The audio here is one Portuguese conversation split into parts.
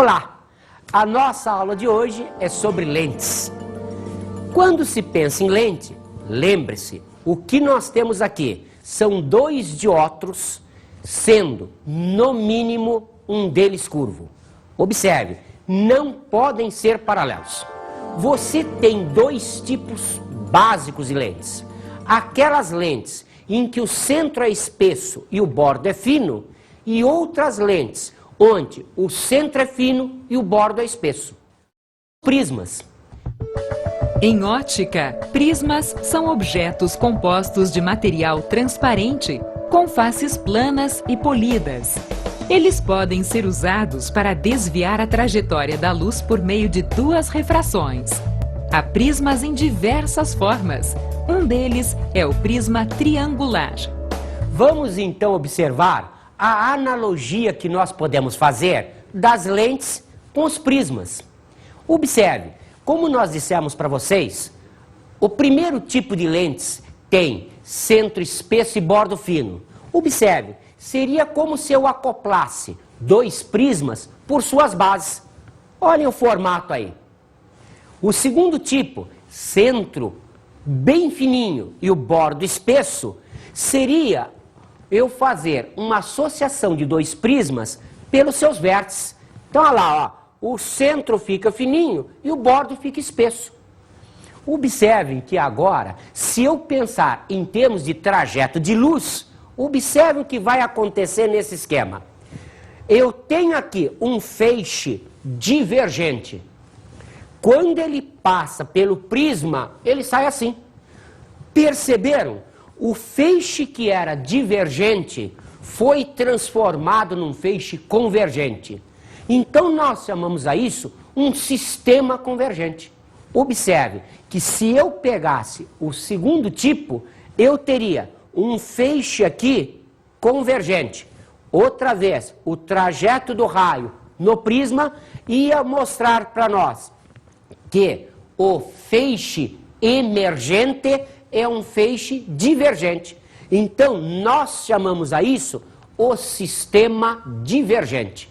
Olá! A nossa aula de hoje é sobre lentes. Quando se pensa em lente, lembre-se, o que nós temos aqui são dois dióptros, sendo, no mínimo, um deles curvo. Observe, não podem ser paralelos. Você tem dois tipos básicos de lentes. Aquelas lentes em que o centro é espesso e o bordo é fino, e outras lentes onde o centro é fino e o bordo é espesso. Prismas. Em ótica, prismas são objetos compostos de material transparente, com faces planas e polidas. Eles podem ser usados para desviar a trajetória da luz por meio de duas refrações. Há prismas em diversas formas. Um deles é o prisma triangular. Vamos então observar a analogia que nós podemos fazer das lentes com os prismas. Observe, como nós dissemos para vocês, o primeiro tipo de lentes tem centro espesso e bordo fino. Observe, seria como se eu acoplasse dois prismas por suas bases. Olhem o formato aí. O segundo tipo, centro bem fininho e o bordo espesso, seria eu fazer uma associação de dois prismas pelos seus vértices. Então, olha lá, ó, o centro fica fininho e o bordo fica espesso. Observem que agora, se eu pensar em termos de trajeto de luz, observem o que vai acontecer nesse esquema. Eu tenho aqui um feixe divergente. Quando ele passa pelo prisma, ele sai assim. Perceberam? O feixe que era divergente foi transformado num feixe convergente. Então nós chamamos a isso um sistema convergente. Observe que se eu pegasse o segundo tipo, eu teria um feixe aqui convergente. Outra vez, o trajeto do raio no prisma ia mostrar para nós que o feixe emergente é um feixe divergente. Então, nós chamamos a isso o sistema divergente.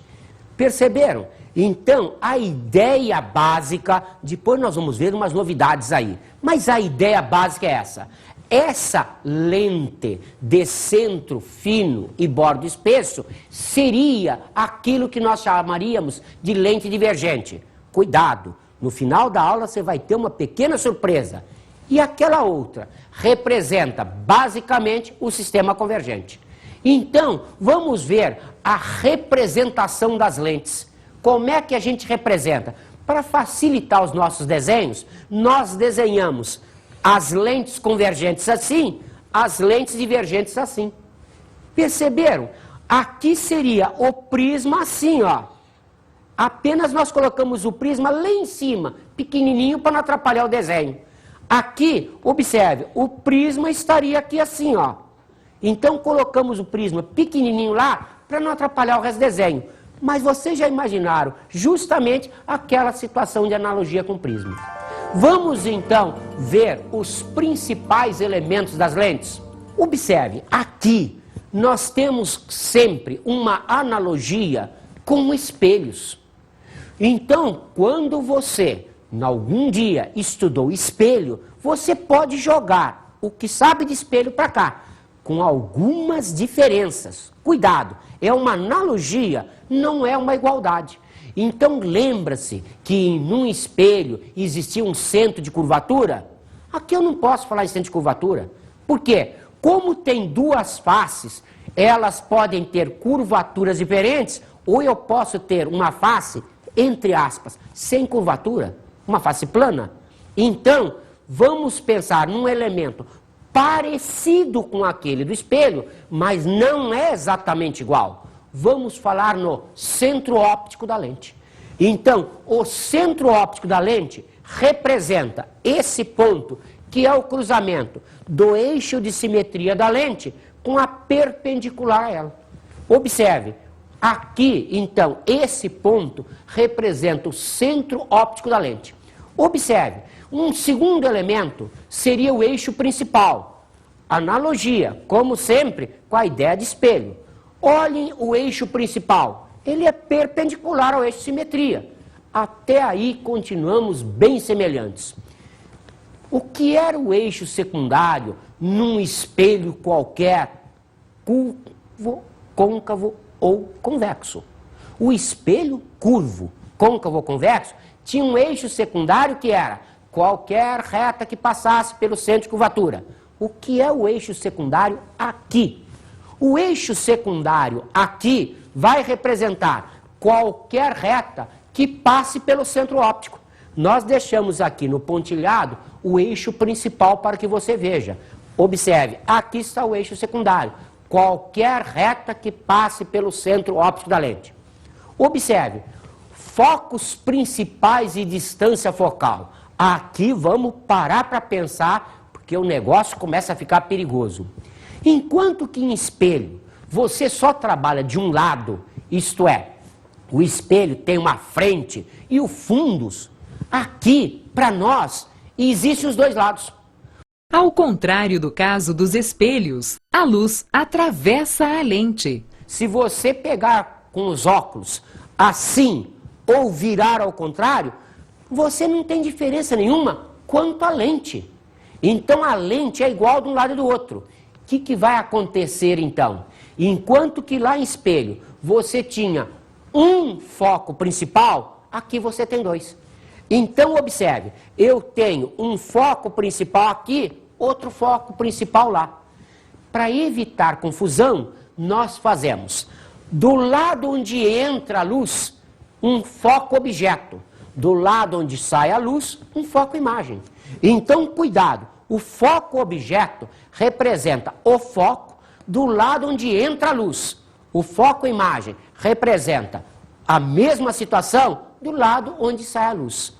Perceberam? Então, a ideia básica, depois nós vamos ver umas novidades aí, mas a ideia básica é essa. Essa lente de centro fino e bordo espesso seria aquilo que nós chamaríamos de lente divergente. Cuidado, no final da aula você vai ter uma pequena surpresa. E aquela outra representa basicamente o sistema convergente. Então, vamos ver a representação das lentes. Como é que a gente representa? Para facilitar os nossos desenhos, nós desenhamos as lentes convergentes assim, as lentes divergentes assim. Perceberam? Aqui seria o prisma assim, ó. Apenas nós colocamos o prisma lá em cima, pequenininho, para não atrapalhar o desenho. Aqui, observe, o prisma estaria aqui assim, ó. Então colocamos o prisma pequenininho lá para não atrapalhar o resto do desenho. Mas vocês já imaginaram justamente aquela situação de analogia com prisma. Vamos então ver os principais elementos das lentes. Observe, aqui nós temos sempre uma analogia com espelhos. Então, quando você algum dia estudou espelho, você pode jogar o que sabe de espelho para cá, com algumas diferenças. Cuidado, é uma analogia, não é uma igualdade. Então lembra-se que num espelho existia um centro de curvatura? Aqui eu não posso falar em centro de curvatura. Por quê? Como tem duas faces, elas podem ter curvaturas diferentes, ou eu posso ter uma face, entre aspas, sem curvatura. Uma face plana. Então, vamos pensar num elemento parecido com aquele do espelho, mas não é exatamente igual. Vamos falar no centro óptico da lente. Então, o centro óptico da lente representa esse ponto, que é o cruzamento do eixo de simetria da lente com a perpendicular a ela. Observe, aqui, então, esse ponto representa o centro óptico da lente. Observe, um segundo elemento seria o eixo principal. Analogia, como sempre, com a ideia de espelho. Olhem o eixo principal. ele é perpendicular ao eixo de simetria. Até aí continuamos bem semelhantes. O que era o eixo secundário num espelho qualquer, curvo, côncavo ou convexo? O espelho curvo, côncavo ou convexo tinha um eixo secundário que era qualquer reta que passasse pelo centro de curvatura. O que é o eixo secundário aqui? O eixo secundário aqui vai representar qualquer reta que passe pelo centro óptico. Nós deixamos aqui no pontilhado o eixo principal para que você veja. Observe, aqui está o eixo secundário. Qualquer reta que passe pelo centro óptico da lente. Observe, focos principais e distância focal. Aqui vamos parar para pensar, porque o negócio começa a ficar perigoso. Enquanto que em espelho você só trabalha de um lado, isto é, o espelho tem uma frente e o fundos, aqui, para nós, existem os dois lados. Ao contrário do caso dos espelhos, a luz atravessa a lente. Se você pegar com os óculos assim ou virar ao contrário, você não tem diferença nenhuma quanto à lente. Então a lente é igual de um lado e do outro. O que vai acontecer então? Enquanto que lá em espelho você tinha um foco principal, aqui você tem dois. Então observe, eu tenho um foco principal aqui, outro foco principal lá. Para evitar confusão, nós fazemos do lado onde entra a luz, um foco objeto. Do lado onde sai a luz, um foco imagem. Então, cuidado, o foco objeto representa o foco do lado onde entra a luz. O foco imagem representa a mesma situação do lado onde sai a luz.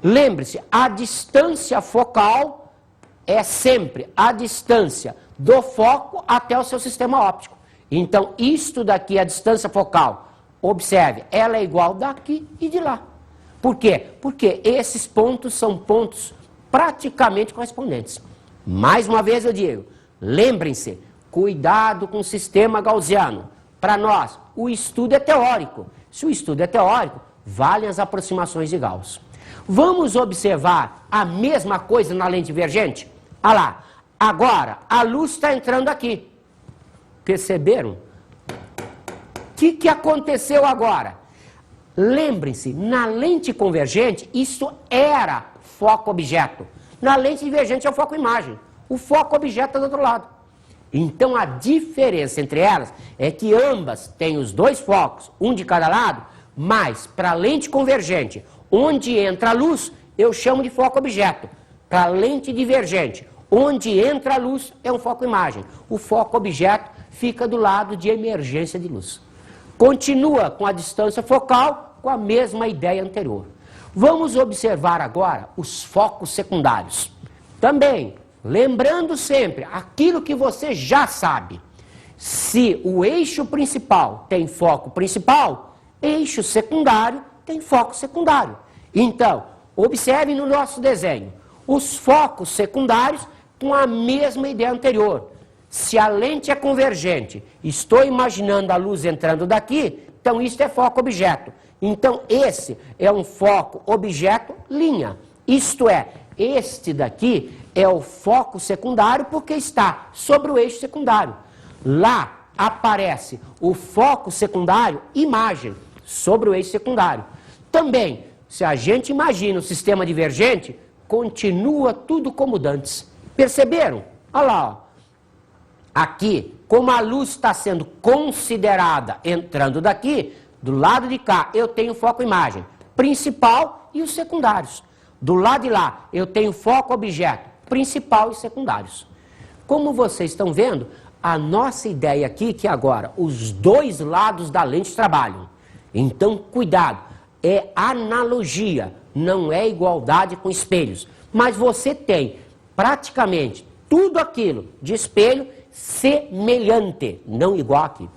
Lembre-se, a distância focal é sempre a distância do foco até o seu sistema óptico. Então, isto daqui é a distância focal. Observe, ela é igual daqui e de lá. Por quê? Porque esses pontos são pontos praticamente correspondentes. Mais uma vez eu digo, lembrem-se, cuidado com o sistema gaussiano. Para nós, o estudo é teórico. Se o estudo é teórico, valem as aproximações de Gauss. Vamos observar a mesma coisa na lente divergente? Olha lá, agora a luz está entrando aqui. Perceberam? O que aconteceu agora? Lembrem-se, na lente convergente, isso era foco-objeto. Na lente divergente é o foco-imagem. O foco-objeto está do outro lado. Então a diferença entre elas é que ambas têm os dois focos, um de cada lado, mas para a lente convergente, onde entra a luz, eu chamo de foco-objeto. Para a lente divergente, onde entra a luz, é um foco-imagem. O foco-objeto fica do lado de emergência de luz. Continua com a distância focal, com a mesma ideia anterior. Vamos observar agora os focos secundários. Também, lembrando sempre aquilo que você já sabe. Se o eixo principal tem foco principal, eixo secundário tem foco secundário. Então, observe no nosso desenho, os focos secundários com a mesma ideia anterior. Se a lente é convergente, estou imaginando a luz entrando daqui, então isso é foco-objeto. Então esse é um foco-objeto-linha. Isto é, este daqui é o foco secundário porque está sobre o eixo secundário. Lá aparece o foco secundário imagem sobre o eixo secundário. Também, se a gente imagina o sistema divergente, continua tudo como dantes. Perceberam? Olha lá, ó. Aqui, como a luz está sendo considerada entrando daqui, do lado de cá eu tenho foco-imagem principal e os secundários. Do lado de lá eu tenho foco-objeto principal e secundários. Como vocês estão vendo, a nossa ideia aqui é que agora os dois lados da lente trabalham. Então, cuidado, é analogia, não é igualdade com espelhos. Mas você tem praticamente tudo aquilo de espelho semelhante, não igual aqui.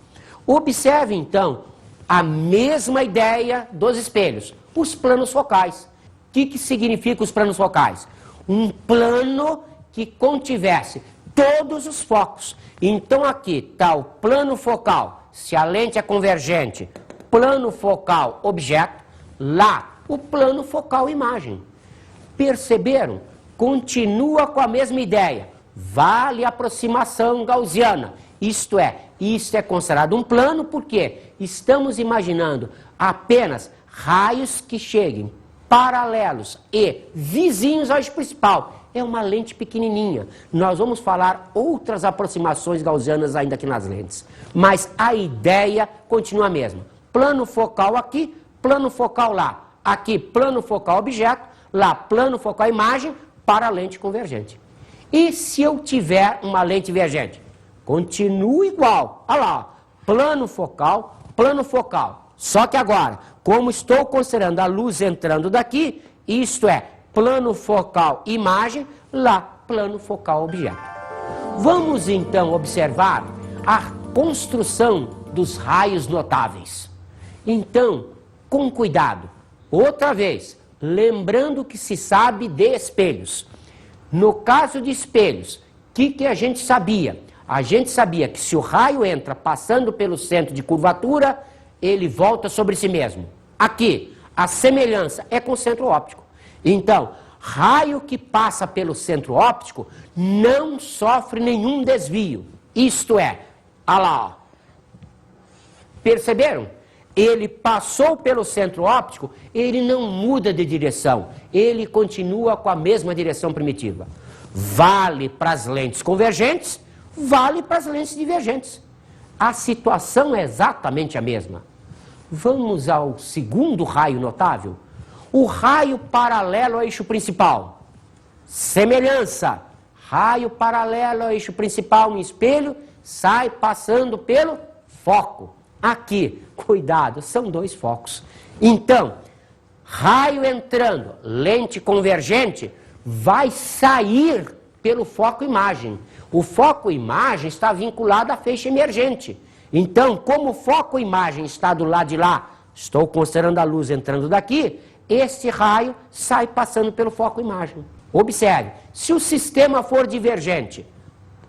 Observe então a mesma ideia dos espelhos, os planos focais. O que significa os planos focais? Um plano que contivesse todos os focos. Então aqui está o plano focal, se a lente é convergente, plano focal objeto, lá o plano focal imagem. Perceberam? Continua com a mesma ideia. Vale a aproximação gaussiana. Isto é considerado um plano porque estamos imaginando apenas raios que cheguem paralelos e vizinhos ao eixo principal. É uma lente pequenininha. Nós vamos falar outras aproximações gaussianas ainda aqui nas lentes. Mas a ideia continua a mesma. Plano focal aqui, plano focal lá. Aqui, plano focal objeto, lá, plano focal imagem para a lente convergente. E se eu tiver uma lente divergente? Continua igual. Olha lá, ó. Plano focal, plano focal. Só que agora, como estou considerando a luz entrando daqui, isto é, plano focal imagem, lá, plano focal objeto. Vamos então observar a construção dos raios notáveis. Então, com cuidado. Outra vez, lembrando que se sabe de espelhos. No caso de espelhos, o que a gente sabia? A gente sabia que se o raio entra passando pelo centro de curvatura, ele volta sobre si mesmo. Aqui, a semelhança é com o centro óptico. Então, raio que passa pelo centro óptico não sofre nenhum desvio. Isto é, olha lá, ó. Perceberam? Ele passou pelo centro óptico, ele não muda de direção. Ele continua com a mesma direção primitiva. Vale para as lentes convergentes, vale para as lentes divergentes. A situação é exatamente a mesma. Vamos ao segundo raio notável. O raio paralelo ao eixo principal. Semelhança. Raio paralelo ao eixo principal no espelho, sai passando pelo foco. Aqui, cuidado, são dois focos. Então, raio entrando, lente convergente, vai sair pelo foco imagem. O foco imagem está vinculado à feixe emergente. Então, como o foco imagem está do lado de lá, estou considerando a luz entrando daqui, esse raio sai passando pelo foco imagem. Observe, se o sistema for divergente,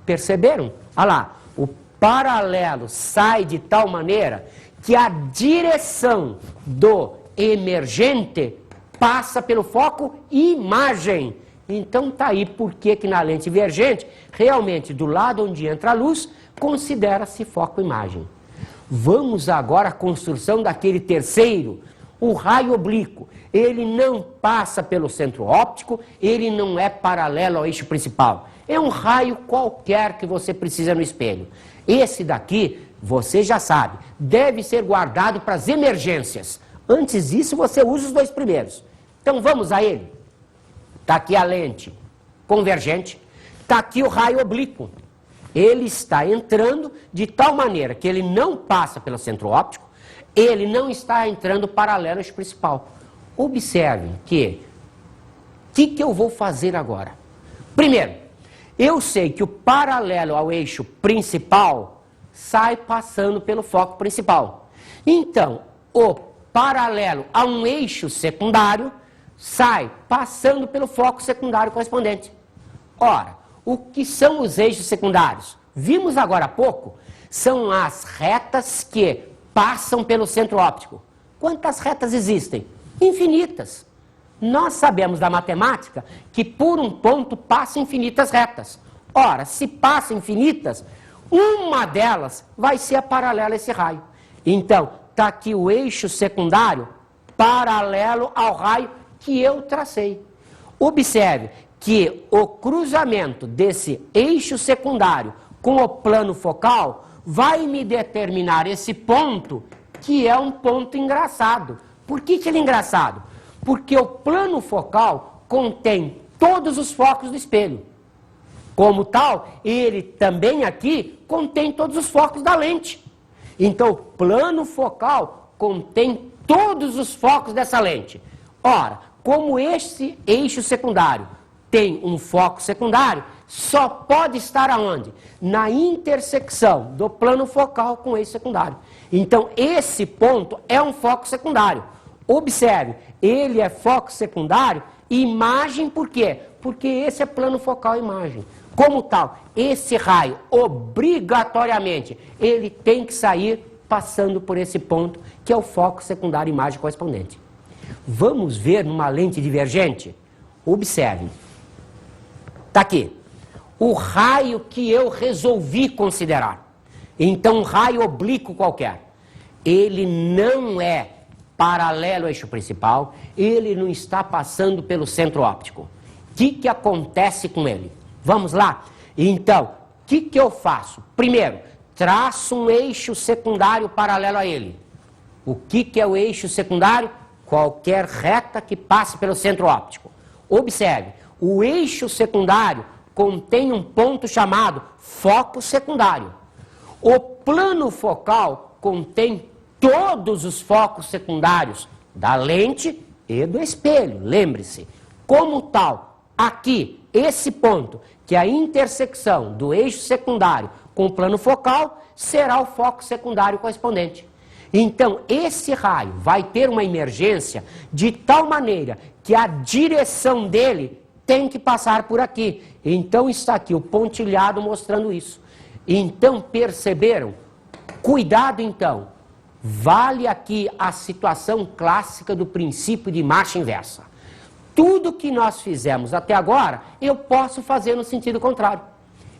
perceberam? Olha lá, o paralelo sai de tal maneira que a direção do emergente passa pelo foco imagem. Então está aí por que na lente divergente, realmente do lado onde entra a luz, considera-se foco imagem. Vamos agora à construção daquele terceiro, o raio oblíquo. Ele não passa pelo centro óptico, ele não é paralelo ao eixo principal. É um raio qualquer que você precisa no espelho. Esse daqui, você já sabe, deve ser guardado para as emergências. Antes disso, você usa os dois primeiros. Então vamos a ele. Está aqui a lente convergente, está aqui o raio oblíquo. Ele está entrando de tal maneira que ele não passa pelo centro óptico, ele não está entrando paralelo ao eixo principal. Observem que, o que eu vou fazer agora? Primeiro, eu sei que o paralelo ao eixo principal sai passando pelo foco principal. Então, o paralelo a um eixo secundário sai passando pelo foco secundário correspondente. Ora, o que são os eixos secundários? Vimos agora há pouco, são as retas que passam pelo centro óptico. Quantas retas existem? Infinitas. Nós sabemos da matemática que por um ponto passam infinitas retas. Ora, se passam infinitas, uma delas vai ser a paralela a esse raio. Então, está aqui o eixo secundário paralelo ao raio que eu tracei. Observe que o cruzamento desse eixo secundário com o plano focal vai me determinar esse ponto, que é um ponto engraçado. Por que ele é engraçado? Porque o plano focal contém todos os focos do espelho. Como tal, ele também aqui contém todos os focos da lente. Então, o plano focal contém todos os focos dessa lente. Ora, como esse eixo secundário tem um foco secundário, só pode estar aonde? Na intersecção do plano focal com o eixo secundário. Então, esse ponto é um foco secundário. Observe, ele é foco secundário, imagem por quê? Porque esse é plano focal imagem. Como tal, esse raio, obrigatoriamente, ele tem que sair passando por esse ponto, que é o foco secundário imagem correspondente. Vamos ver numa lente divergente? Observe. Está aqui. O raio que eu resolvi considerar. Então, um raio oblíquo qualquer. Ele não é paralelo ao eixo principal, ele não está passando pelo centro óptico. O que acontece com ele? Vamos lá? Então, o que eu faço? Primeiro, traço um eixo secundário paralelo a ele. O que é o eixo secundário? Qualquer reta que passe pelo centro óptico. Observe, o eixo secundário contém um ponto chamado foco secundário. O plano focal contém todos os focos secundários da lente e do espelho, lembre-se. Como tal, aqui, esse ponto, que é a intersecção do eixo secundário com o plano focal, será o foco secundário correspondente. Então, esse raio vai ter uma emergência de tal maneira que a direção dele tem que passar por aqui. Então, está aqui o pontilhado mostrando isso. Então, perceberam? Cuidado, então. Vale aqui a situação clássica do princípio de marcha inversa. Tudo que nós fizemos até agora, eu posso fazer no sentido contrário.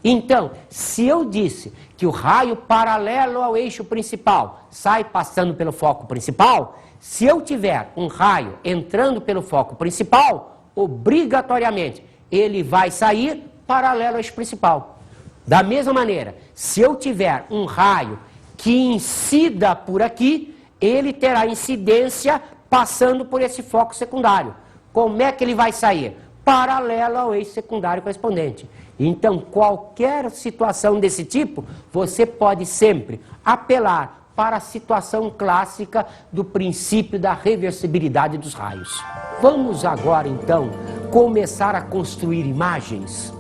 Então, se eu disse que o raio paralelo ao eixo principal sai passando pelo foco principal, se eu tiver um raio entrando pelo foco principal, obrigatoriamente ele vai sair paralelo ao eixo principal. Da mesma maneira, se eu tiver um raio que incida por aqui, ele terá incidência passando por esse foco secundário. Como é que ele vai sair? Paralelo ao eixo secundário correspondente. Então, qualquer situação desse tipo, você pode sempre apelar para a situação clássica do princípio da reversibilidade dos raios. Vamos agora, então, começar a construir imagens.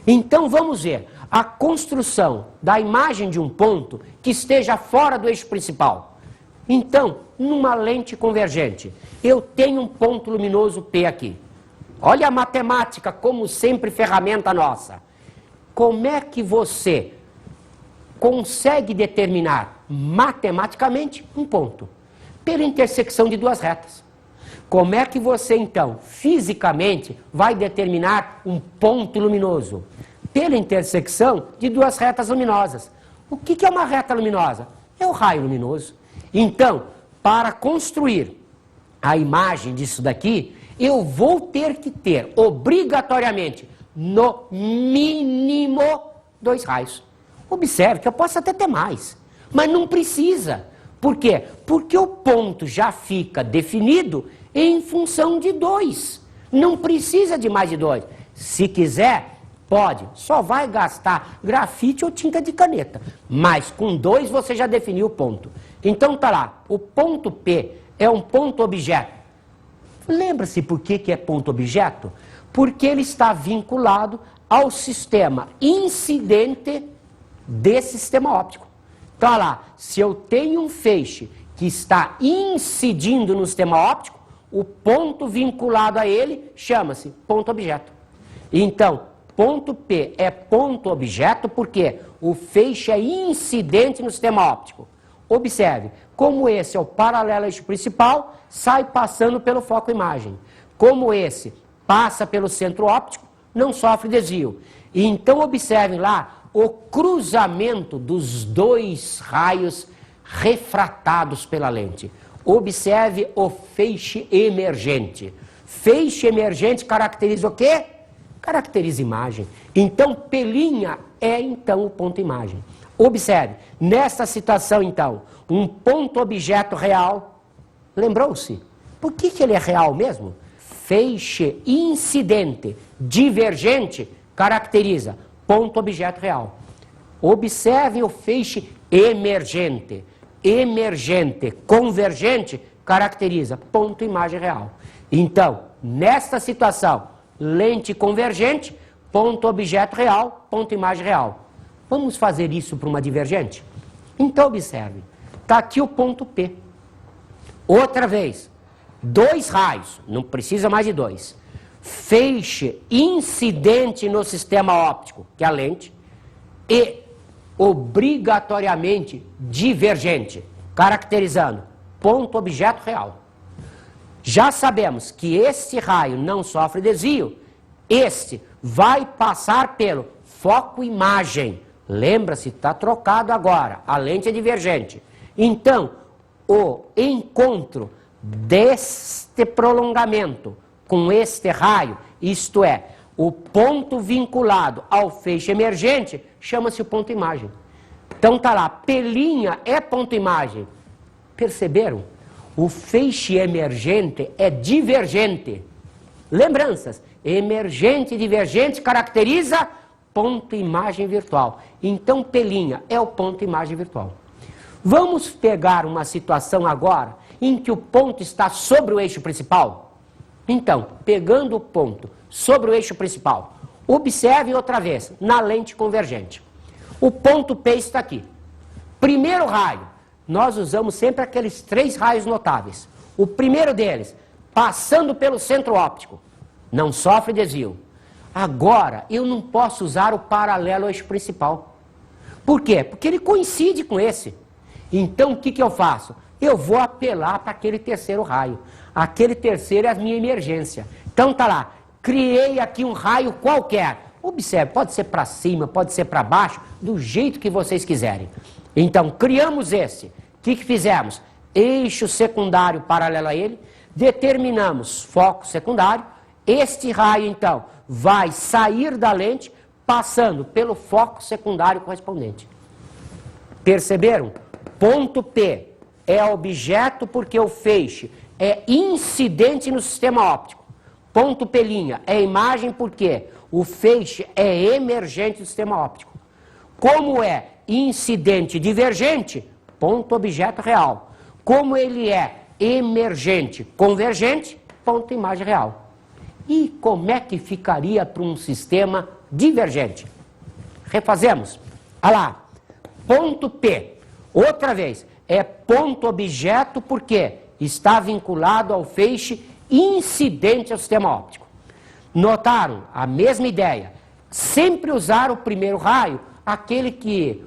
Então, vamos ver a construção da imagem de um ponto que esteja fora do eixo principal. Então, numa lente convergente, eu tenho um ponto luminoso P aqui. Olha a matemática, como sempre, ferramenta nossa. Como é que você consegue determinar matematicamente um ponto? Pela intersecção de duas retas. Como é que você, então, fisicamente, vai determinar um ponto luminoso? Pela intersecção de duas retas luminosas. O que é uma reta luminosa? É o raio luminoso. Então, para construir a imagem disso daqui, eu vou ter que ter, obrigatoriamente, no mínimo, dois raios. Observe que eu posso até ter mais, mas não precisa. Por quê? Porque o ponto já fica definido em função de dois. Não precisa de mais de dois. Se quiser, pode. Só vai gastar grafite ou tinta de caneta. Mas com dois você já definiu o ponto. Então tá lá, o ponto P é um ponto objeto. Lembra-se por que é ponto objeto? Porque ele está vinculado ao sistema incidente desse sistema óptico. Então, olha lá, se eu tenho um feixe que está incidindo no sistema óptico, o ponto vinculado a ele chama-se ponto objeto. Então, ponto P é ponto objeto porque o feixe é incidente no sistema óptico. Observe, como esse é o paralelo ao eixo principal, sai passando pelo foco imagem. Como esse passa pelo centro óptico, não sofre desvio. E então observem lá o cruzamento dos dois raios refratados pela lente. Observe o feixe emergente. Feixe emergente caracteriza o quê? Caracteriza imagem. Então, pelinha é então o ponto imagem. Observe, nessa situação então, um ponto objeto real, lembrou-se? Por que ele é real mesmo? Feixe incidente divergente caracteriza ponto objeto real. Observe o feixe emergente. Emergente convergente caracteriza ponto imagem real. Então, nesta situação, lente convergente, ponto objeto real, ponto imagem real. Vamos fazer isso para uma divergente? Então, observe. Está aqui o ponto P. Outra vez. Dois raios. Não precisa mais de dois. Feixe incidente no sistema óptico, que é a lente. E obrigatoriamente divergente, caracterizando ponto objeto real. Já sabemos que este raio não sofre desvio, este vai passar pelo foco-imagem. Lembra-se, está trocado agora, a lente é divergente. Então, o encontro deste prolongamento com este raio, isto é, o ponto vinculado ao feixe emergente, chama-se o ponto-imagem. Então tá lá, pelinha é ponto-imagem. Perceberam? O feixe emergente é divergente. Lembranças, emergente e divergente caracteriza ponto-imagem virtual. Então pelinha é o ponto-imagem virtual. Vamos pegar uma situação agora em que o ponto está sobre o eixo principal? Então, pegando o ponto sobre o eixo principal, observe outra vez, na lente convergente. O ponto P está aqui. Primeiro raio, nós usamos sempre aqueles 3 raios notáveis. O primeiro deles, passando pelo centro óptico, não sofre desvio. Agora, eu não posso usar o paralelo ao eixo principal. Por quê? Porque ele coincide com esse. Então, o que eu faço? Eu vou apelar para aquele terceiro raio. Aquele terceiro é a minha emergência. Então, tá lá. Criei aqui um raio qualquer. Observe, pode ser para cima, pode ser para baixo, do jeito que vocês quiserem. Então, criamos esse. O que fizemos? Eixo secundário paralelo a ele. Determinamos foco secundário. Este raio, então, vai sair da lente, passando pelo foco secundário correspondente. Perceberam? Ponto P é objeto porque o feixe é incidente no sistema óptico. Ponto P' é imagem porque o feixe é emergente do sistema óptico. Como é incidente divergente, ponto objeto real. Como ele é emergente convergente, ponto imagem real. E como é que ficaria para um sistema divergente? Refazemos. Olha lá, ponto P, outra vez, é ponto objeto porque está vinculado ao feixe incidente ao sistema óptico. Notaram a mesma ideia? Sempre usar o primeiro raio, aquele que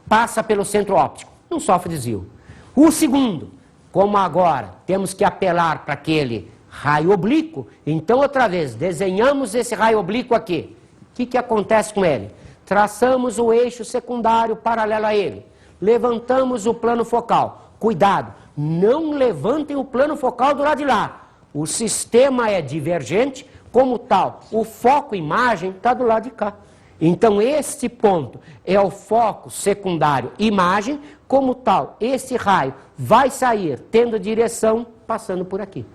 passa pelo centro óptico, não sofre desvio. O segundo, como agora temos que apelar para aquele raio oblíquo, então outra vez desenhamos esse raio oblíquo aqui. O que acontece com ele? Traçamos o eixo secundário paralelo a ele. Levantamos o plano focal. Cuidado, não levantem o plano focal do lado de lá. O sistema é divergente, como tal, o foco-imagem está do lado de cá. Então, este ponto é o foco secundário imagem, como tal, esse raio vai sair tendo direção passando por aqui.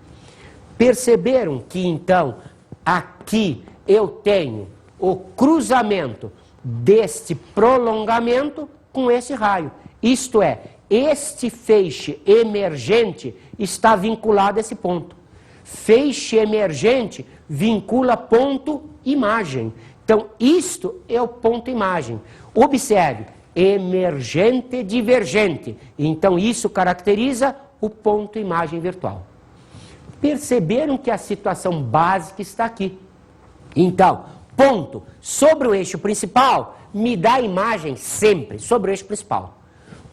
Perceberam que, então, aqui eu tenho o cruzamento deste prolongamento com esse raio. Isto é, este feixe emergente está vinculado a esse ponto. Feixe emergente vincula ponto imagem. Então, isto é o ponto imagem. Observe, emergente divergente. Então, isso caracteriza o ponto imagem virtual. Perceberam que a situação básica está aqui. Então, ponto sobre o eixo principal me dá a imagem sempre sobre o eixo principal.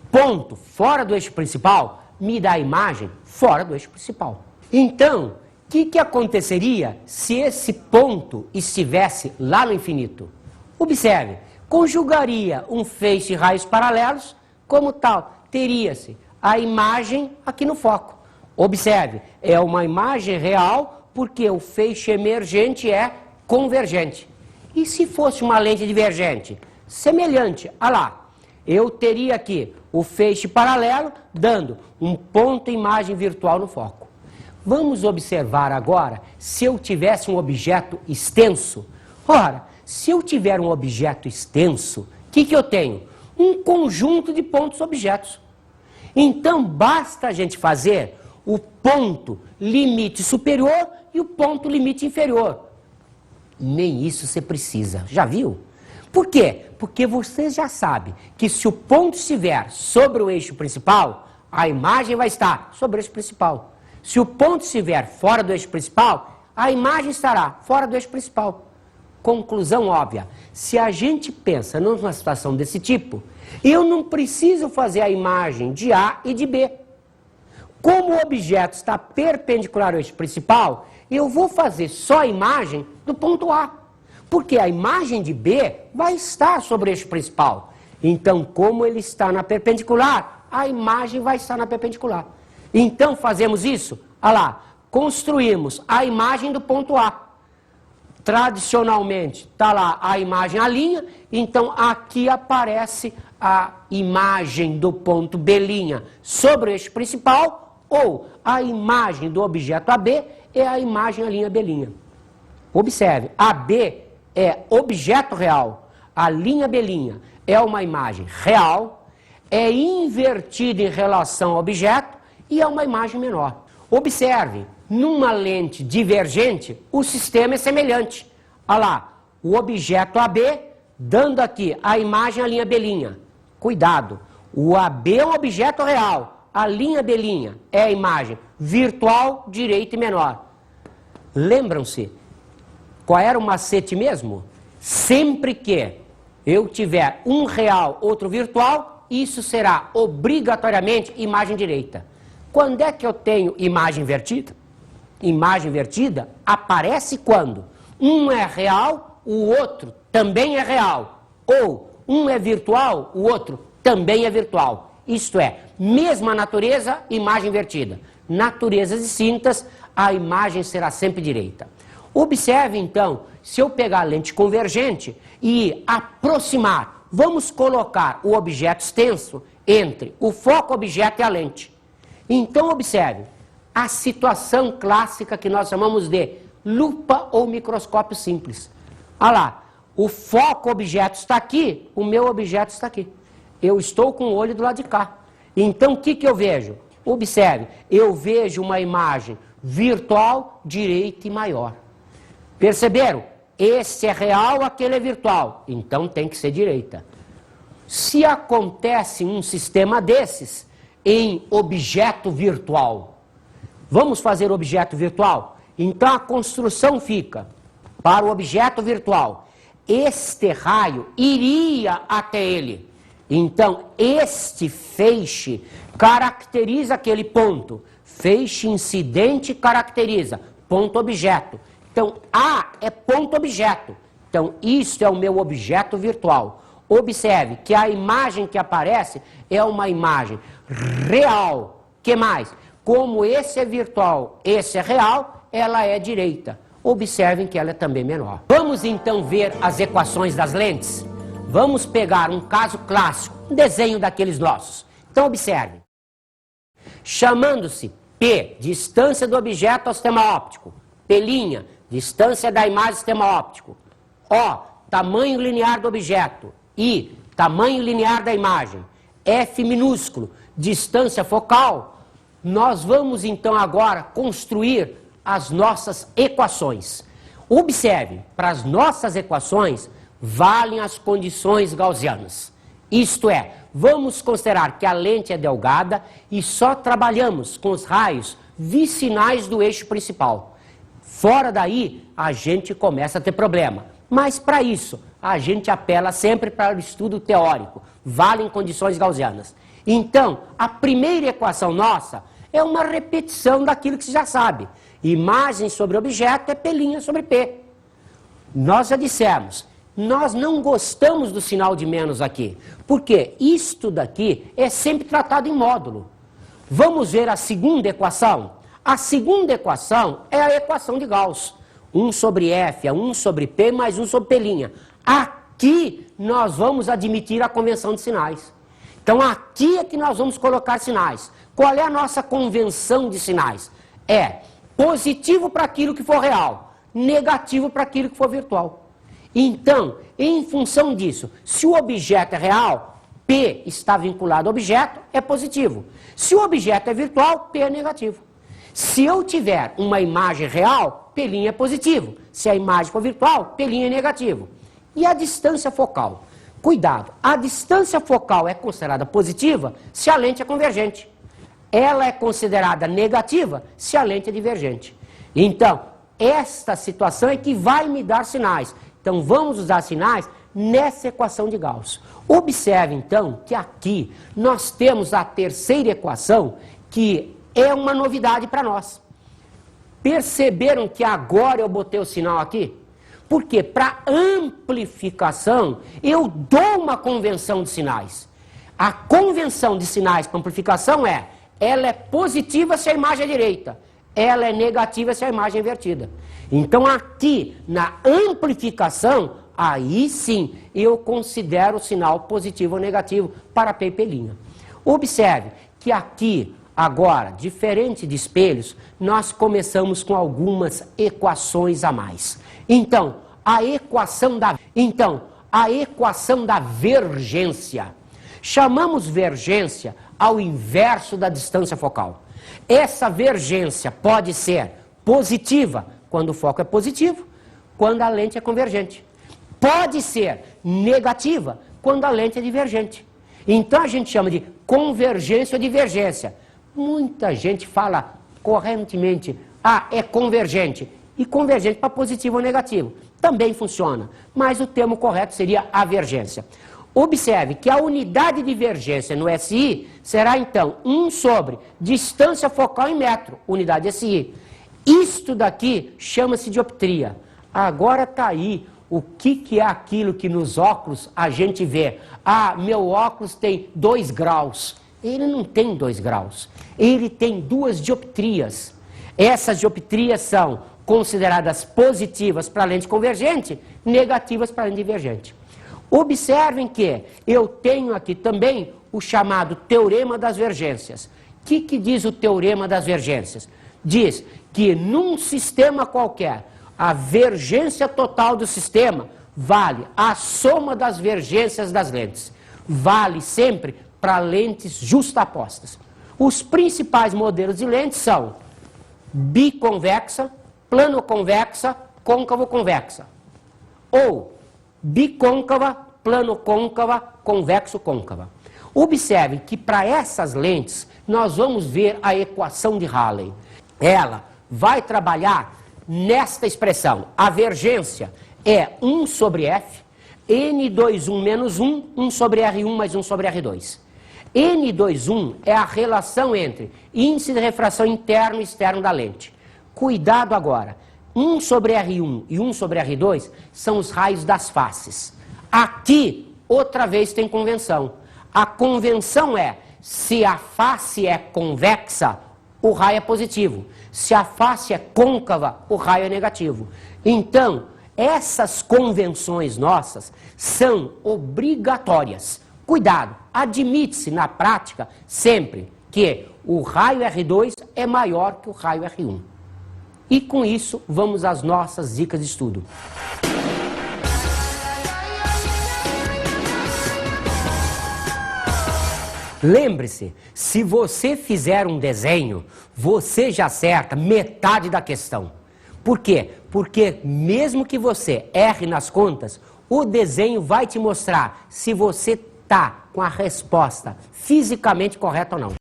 Ponto fora do eixo principal me dá a imagem fora do eixo principal. Então, o que aconteceria se esse ponto estivesse lá no infinito? Observe, conjugaria um feixe de raios paralelos, como tal, teria-se a imagem aqui no foco. Observe, é uma imagem real porque o feixe emergente é convergente. E se fosse uma lente divergente? Semelhante, olha lá, eu teria aqui o feixe paralelo dando um ponto imagem virtual no foco. Vamos observar agora se eu tivesse um objeto extenso. Ora, se eu tiver um objeto extenso, o que eu tenho? Um conjunto de pontos objetos. Então, basta a gente fazer o ponto limite superior e o ponto limite inferior. Nem isso você precisa. Já viu? Por quê? Porque você já sabe que se o ponto estiver sobre o eixo principal, a imagem vai estar sobre o eixo principal. Se o ponto estiver fora do eixo principal, a imagem estará fora do eixo principal. Conclusão óbvia. Se a gente pensa numa situação desse tipo, Eu não preciso fazer a imagem de A e de B. Como o objeto está perpendicular ao eixo principal, eu vou fazer só a imagem do ponto A. Porque a imagem de B vai estar sobre o eixo principal. Então, como ele está na perpendicular, a imagem vai estar na perpendicular. Então, fazemos isso. Olha lá, construímos a imagem do ponto A. Tradicionalmente, está lá a imagem, a linha, então aqui aparece a imagem do ponto B' sobre o eixo principal, ou a imagem do objeto AB é a imagem, a linha B'. Observe, AB é objeto real, a linha B' é uma imagem real, é invertida em relação ao objeto e é uma imagem menor. Observe, numa lente divergente, o sistema é semelhante. Olha lá, o objeto AB, dando aqui a imagem, a linha B'. Cuidado, o AB é um objeto real, a linha B' é a imagem virtual, direita e menor. Lembram-se, qual era o macete mesmo? Sempre que eu tiver um real, outro virtual, isso será obrigatoriamente imagem direita. Quando é que eu tenho imagem invertida? Imagem invertida aparece quando um é real, o outro também é real. Ou um é virtual, o outro também é virtual. Isto é, mesma natureza, imagem invertida. Naturezas distintas, a imagem será sempre direita. Observe então, se eu pegar a lente convergente e aproximar, vamos colocar o objeto extenso entre o foco, objeto e a lente. Então observe, a situação clássica que nós chamamos de lupa ou microscópio simples. Olha lá, o foco objeto está aqui, o meu objeto está aqui. Eu estou com o olho do lado de cá. Então o que eu vejo? Observe, eu vejo uma imagem virtual, direita e maior. Perceberam? Esse é real, aquele é virtual. Então tem que ser direita. Se acontece um sistema desses em objeto virtual, vamos fazer objeto virtual? Então a construção fica para o objeto virtual. Este raio iria até ele. Então este feixe caracteriza aquele ponto. Feixe incidente caracteriza ponto objeto. Então A é ponto objeto. Então isto é o meu objeto virtual. Observe que a imagem que aparece é uma imagem real. Que mais? Como esse é virtual, esse é real, ela é direita. Observem que ela é também menor. Vamos então ver as equações das lentes? Vamos pegar um caso clássico, um desenho daqueles nossos. Então observe. Chamando-se P, distância do objeto ao sistema óptico. P', distância da imagem ao sistema óptico. O, tamanho linear do objeto. I, tamanho linear da imagem. F minúsculo, distância focal. Nós vamos então agora construir as nossas equações. Observe, para as nossas equações valem as condições gaussianas. Isto é, vamos considerar que a lente é delgada e só trabalhamos com os raios vicinais do eixo principal. Fora daí, a gente começa a ter problema. Mas para isso, a gente apela sempre para o estudo teórico. Valem condições gaussianas. Então, a primeira equação nossa é uma repetição daquilo que você já sabe. Imagem sobre objeto é P' sobre P. Nós já dissemos, nós não gostamos do sinal de menos aqui, porque isto daqui é sempre tratado em módulo. Vamos ver a segunda equação? A segunda equação é a equação de Gauss. 1 sobre F é 1 sobre P mais 1 sobre P'. Aqui nós vamos admitir a convenção de sinais. Então aqui é que nós vamos colocar sinais. Qual é a nossa convenção de sinais? É positivo para aquilo que for real, negativo para aquilo que for virtual. Então, em função disso, se o objeto é real, P está vinculado ao objeto, é positivo. Se o objeto é virtual, P é negativo. Se eu tiver uma imagem real, P' é positivo. Se a imagem for virtual, P' é negativo. E a distância focal? Cuidado, a distância focal é considerada positiva se a lente é convergente. Ela é considerada negativa se a lente é divergente. Então, esta situação é que vai me dar sinais. Então, vamos usar sinais nessa equação de Gauss. Observe, então, que aqui nós temos a terceira equação, que é uma novidade para nós. Perceberam que agora eu botei o sinal aqui? Porque para amplificação eu dou uma convenção de sinais. A convenção de sinais para amplificação ela é positiva se a imagem é direita, ela é negativa se a imagem é invertida. Então aqui na amplificação, aí sim eu considero o sinal positivo ou negativo para P e P'. Observe que aqui, agora, diferente de espelhos, nós começamos com algumas equações a mais. Então, a equação da vergência. Chamamos vergência ao inverso da distância focal. Essa vergência pode ser positiva, quando o foco é positivo, quando a lente é convergente. Pode ser negativa, quando a lente é divergente. Então a gente chama de convergência ou divergência. Muita gente fala correntemente, é convergente. E convergente para positivo ou negativo. Também funciona, mas o termo correto seria avergência. Observe que a unidade de divergência no SI será então 1 sobre distância focal em metro, unidade SI. Isto daqui chama-se dioptria. Agora está aí o que é aquilo que nos óculos a gente vê. Meu óculos tem 2 graus. Ele não tem 2 graus. Ele tem 2 dioptrias. Essas dioptrias são consideradas positivas para a lente convergente, negativas para a lente divergente. Observem que eu tenho aqui também o chamado teorema das vergências. O que diz o teorema das vergências? Diz que num sistema qualquer, a vergência total do sistema vale a soma das vergências das lentes. Vale sempre para lentes justapostas. Os principais modelos de lentes são biconvexa, plano-convexa, côncavo-convexa. Ou bicôncava, plano-côncava, convexo-côncava. Observe que para essas lentes nós vamos ver a equação de Rayleigh. Ela vai trabalhar nesta expressão. A vergência é 1 sobre F, N21 menos 1, 1 sobre R1 mais 1 sobre R2. N21 é a relação entre índice de refração interno e externo da lente. Cuidado agora, 1 sobre R1 e 1 sobre R2 são os raios das faces. Aqui, outra vez, tem convenção. A convenção é, se a face é convexa, o raio é positivo. Se a face é côncava, o raio é negativo. Então, essas convenções nossas são obrigatórias. Cuidado, admite-se na prática sempre que o raio R2 é maior que o raio R1. E com isso, vamos às nossas dicas de estudo. Lembre-se, se você fizer um desenho, você já acerta metade da questão. Por quê? Porque mesmo que você erre nas contas, o desenho vai te mostrar se você está com a resposta fisicamente correta ou não.